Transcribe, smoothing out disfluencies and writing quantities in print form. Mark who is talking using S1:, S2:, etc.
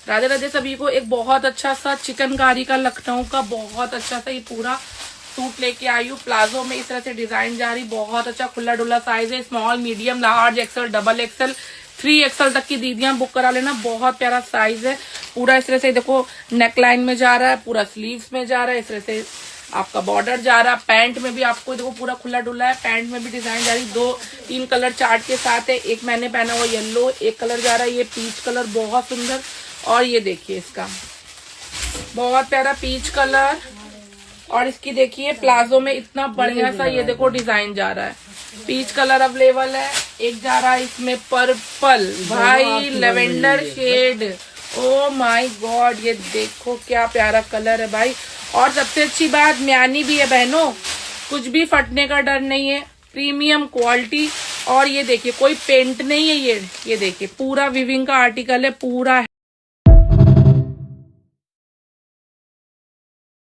S1: राधे राधे सभी को। एक बहुत अच्छा सा चिकनकारी का लखनऊ का बहुत अच्छा सा ये पूरा सूट लेके आई हूँ। प्लाजो में इस तरह से डिजाइन जा रही, बहुत अच्छा खुला डुला साइज है। Small, medium, large, XL, double XL, 3XL तक की दीदियां बुक करा लेना। बहुत प्यारा साइज है। पूरा इस तरह से देखो नेक लाइन में जा रहा है, पूरा स्लीव्स में जा रहा है, इस तरह से आपका बॉर्डर जा रहा है। पैंट में भी आपको देखो पूरा खुला डुला है, पैंट में भी डिजाइन जा रही। 2-3 कलर चार्ट के साथ है। एक मैंने पहना हुआ येलो, एक कलर जा रहा है ये पीच कलर, बहुत सुंदर। और ये देखिए इसका बहुत प्यारा पीच कलर। और इसकी देखिए प्लाजो में इतना बढ़िया सा ये देखो डिजाइन जा रहा है। पीच कलर अवेलेबल है। एक जा रहा है इसमें पर्पल, भाई lavender shade, oh my god, ये देखो क्या प्यारा कलर है भाई। और सबसे अच्छी बात म्यानी भी है बहनों, कुछ भी फटने का डर नहीं है, प्रीमियम क्वालिटी। और ये देखिए कोई पेंट नहीं है, ये देखिए पूरा विविंग का आर्टिकल है, पूरा